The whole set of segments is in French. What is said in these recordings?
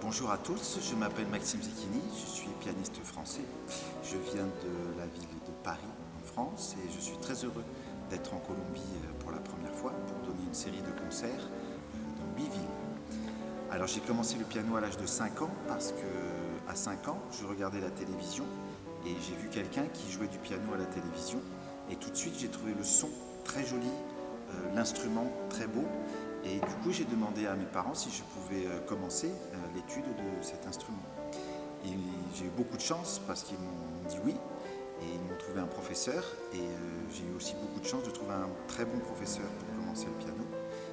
Bonjour à tous, je m'appelle Maxime Zecchini, je suis pianiste français. Je viens de la ville de Paris en France et je suis très heureux d'être en Colombie pour la première fois pour donner une série de concerts dans 8 villes. Alors j'ai commencé le piano à l'âge de 5 ans parce que à 5 ans je regardais la télévision et j'ai vu quelqu'un qui jouait du piano à la télévision et tout de suite j'ai trouvé le son très joli, l'instrument très beau. Et du coup, j'ai demandé à mes parents si je pouvais commencer l'étude de cet instrument. Et j'ai eu beaucoup de chance parce qu'ils m'ont dit oui et ils m'ont trouvé un professeur. Et j'ai eu aussi beaucoup de chance de trouver un très bon professeur pour commencer le piano,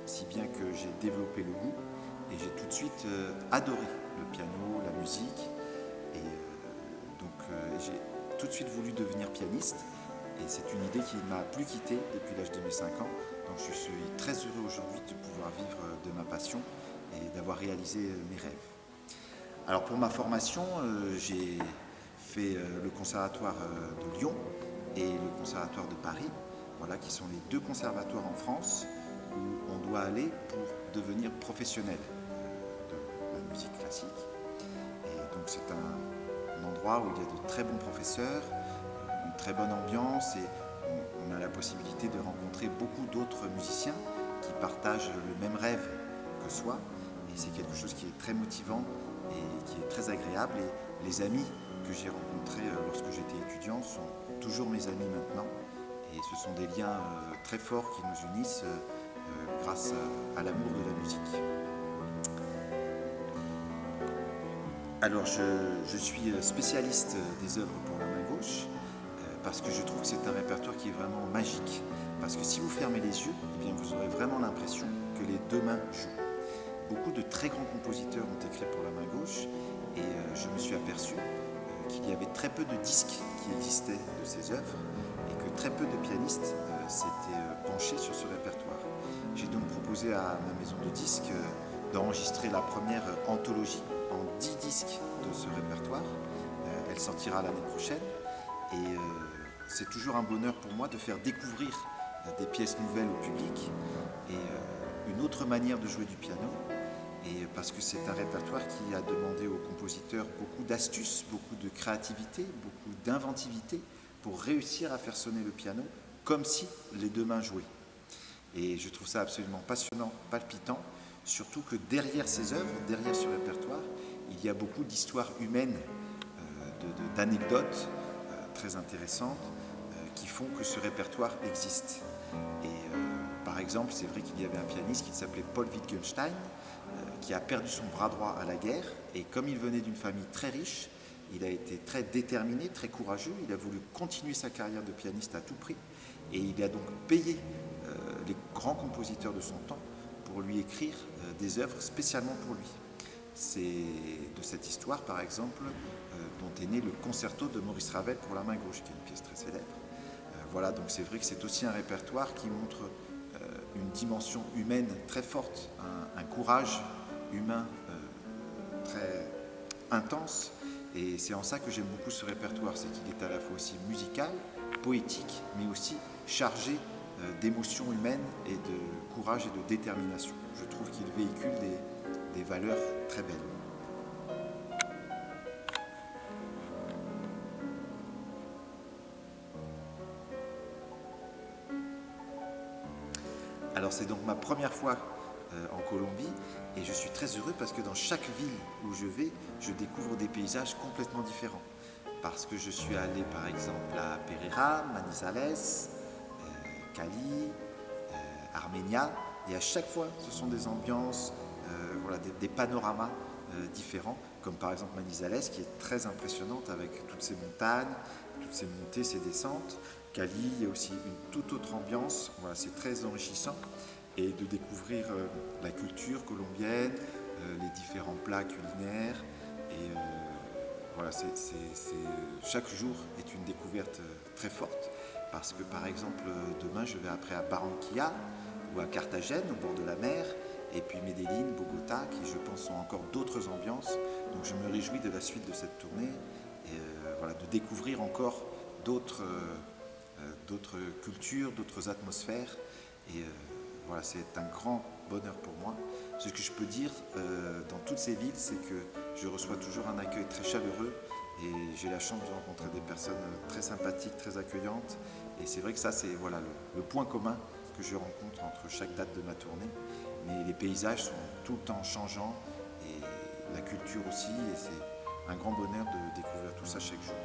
si bien que j'ai développé le goût et j'ai tout de suite adoré le piano, la musique. Et j'ai tout de suite voulu devenir pianiste. Et c'est une idée qui ne m'a plus quitté depuis l'âge de mes 5 ans. Donc je suis très heureux aujourd'hui de pouvoir vivre de ma passion et d'avoir réalisé mes rêves. Alors pour ma formation, j'ai fait le conservatoire de Lyon et le conservatoire de Paris, voilà, qui sont les deux conservatoires en France où on doit aller pour devenir professionnel de la musique classique. Et donc c'est un endroit où il y a de très bons professeurs, une très bonne ambiance et on a la possibilité de rencontrer beaucoup d'autres musiciens qui partagent le même rêve que soi. Et c'est quelque chose qui est très motivant et qui est très agréable. Et les amis que j'ai rencontrés lorsque j'étais étudiant sont toujours mes amis maintenant. Et ce sont des liens très forts qui nous unissent grâce à l'amour de la musique. Alors je suis spécialiste des œuvres pour la main gauche parce que je trouve que c'est un répertoire qui est vraiment magique. Parce que si vous fermez les yeux, eh bien vous aurez vraiment l'impression que les deux mains jouent. Beaucoup de très grands compositeurs ont écrit pour la main gauche et je me suis aperçu qu'il y avait très peu de disques qui existaient de ces œuvres et que très peu de pianistes s'étaient penchés sur ce répertoire. J'ai donc proposé à ma maison de disques d'enregistrer la première anthologie en 10 disques de ce répertoire. Elle sortira l'année prochaine et c'est toujours un bonheur pour moi de faire découvrir des pièces nouvelles au public et une autre manière de jouer du piano. Et parce que c'est un répertoire qui a demandé aux compositeurs beaucoup d'astuces, beaucoup de créativité, beaucoup d'inventivité pour réussir à faire sonner le piano comme si les deux mains jouaient. Et je trouve ça absolument passionnant, palpitant, surtout que derrière ces œuvres, derrière ce répertoire, il y a beaucoup d'histoires humaines, d'anecdotes très intéressantes qui font que ce répertoire existe. Et par exemple, c'est vrai qu'il y avait un pianiste qui s'appelait Paul Wittgenstein qui a perdu son bras droit à la guerre et comme il venait d'une famille très riche, il a été très déterminé, très courageux, il a voulu continuer sa carrière de pianiste à tout prix et il a donc payé les grands compositeurs de son temps pour lui écrire des œuvres spécialement pour lui. C'est de cette histoire, par exemple, dont est né le concerto de Maurice Ravel pour la main gauche, qui est une pièce très célèbre. Voilà, donc c'est vrai que c'est aussi un répertoire qui montre une dimension humaine très forte, un courage humain très intense. Et c'est en ça que j'aime beaucoup ce répertoire, c'est qu'il est à la fois aussi musical, poétique, mais aussi chargé d'émotions humaines et de courage et de détermination. Je trouve qu'il véhicule des valeurs très belles. Alors c'est donc ma première fois en Colombie et je suis très heureux parce que dans chaque ville où je vais, je découvre des paysages complètement différents. Parce que je suis allé par exemple à Pereira, Manizales, Cali, Armenia et à chaque fois ce sont des ambiances, voilà, des panoramas différents, comme par exemple Manizales qui est très impressionnante avec toutes ces montagnes, toutes ces montées, ces descentes. Cali, il y a aussi une toute autre ambiance, voilà, c'est très enrichissant et de découvrir la culture colombienne, les différents plats culinaires et voilà, chaque jour est une découverte très forte parce que par exemple demain je vais après à Barranquilla ou à Carthagène au bord de la mer et puis Medellín, Bogota qui je pense sont encore d'autres ambiances, donc je me réjouis de la suite de cette tournée et voilà, de découvrir encore d'autres cultures, d'autres atmosphères et voilà, c'est un grand bonheur pour moi. Ce que je peux dire dans toutes ces villes, c'est que je reçois toujours un accueil très chaleureux et j'ai la chance de rencontrer des personnes très sympathiques, très accueillantes. Et c'est vrai que ça, c'est voilà, le point commun que je rencontre entre chaque date de ma tournée. Mais les paysages sont tout le temps changeants et la culture aussi. Et c'est un grand bonheur de découvrir tout ça chaque jour.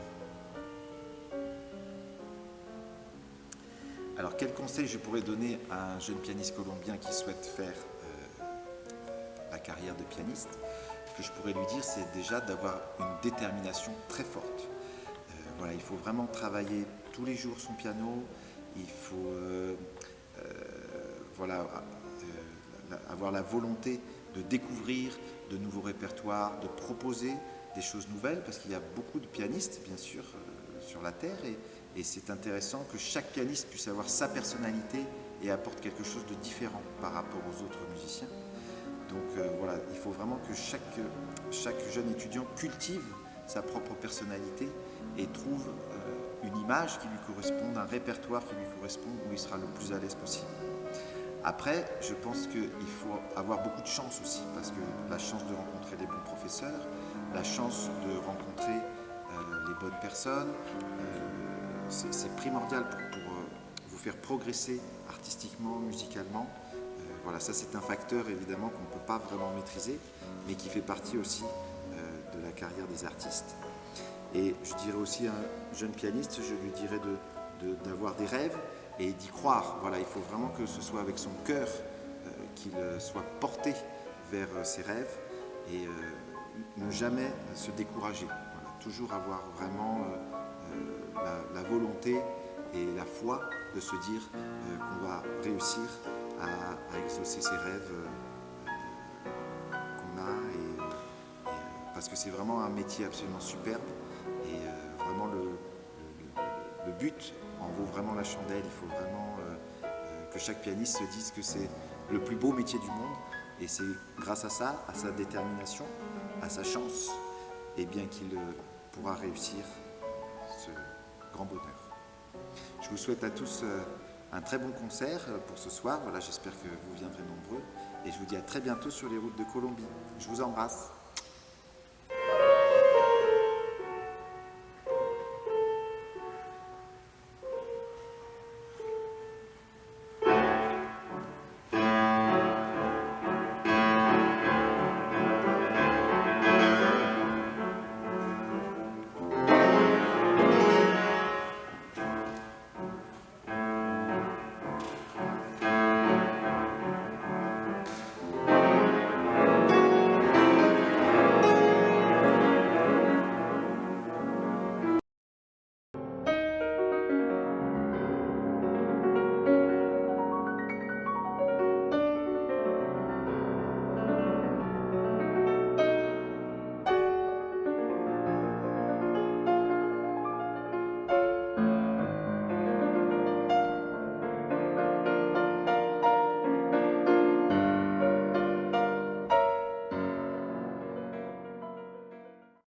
Alors, quel conseil je pourrais donner à un jeune pianiste colombien qui souhaite faire la carrière de pianiste? Ce que je pourrais lui dire, c'est déjà d'avoir une détermination très forte. Voilà, il faut vraiment travailler tous les jours son piano. Il faut voilà, avoir la volonté de découvrir de nouveaux répertoires, de proposer des choses nouvelles, parce qu'il y a beaucoup de pianistes, bien sûr, sur la Terre, et c'est intéressant que chaque pianiste puisse avoir sa personnalité et apporte quelque chose de différent par rapport aux autres musiciens. Donc voilà, il faut vraiment que chaque jeune étudiant cultive sa propre personnalité et trouve une image qui lui corresponde, un répertoire qui lui corresponde, où il sera le plus à l'aise possible. Après, je pense qu'il faut avoir beaucoup de chance aussi, parce que la chance de rencontrer les bons professeurs, la chance de rencontrer les bonnes personnes, c'est primordial pour vous faire progresser artistiquement, musicalement. Voilà, ça c'est un facteur évidemment qu'on ne peut pas vraiment maîtriser, mais qui fait partie aussi de la carrière des artistes. Et je dirais aussi à un jeune pianiste, je lui dirais d'avoir des rêves et d'y croire. Voilà, il faut vraiment que ce soit avec son cœur qu'il soit porté vers ses rêves et ne jamais se décourager. Voilà, toujours avoir vraiment la volonté et la foi de se dire qu'on va réussir à exaucer ses rêves qu'on a, parce que c'est vraiment un métier absolument superbe et vraiment le but en vaut vraiment la chandelle. Il faut vraiment que chaque pianiste se dise que c'est le plus beau métier du monde, et c'est grâce à ça, à sa détermination, à sa chance, et bien qu'il pourra réussir ce grand bonheur. Je vous souhaite à tous un très bon concert pour ce soir. Voilà, j'espère que vous viendrez nombreux et je vous dis à très bientôt sur les routes de Colombie. Je vous embrasse.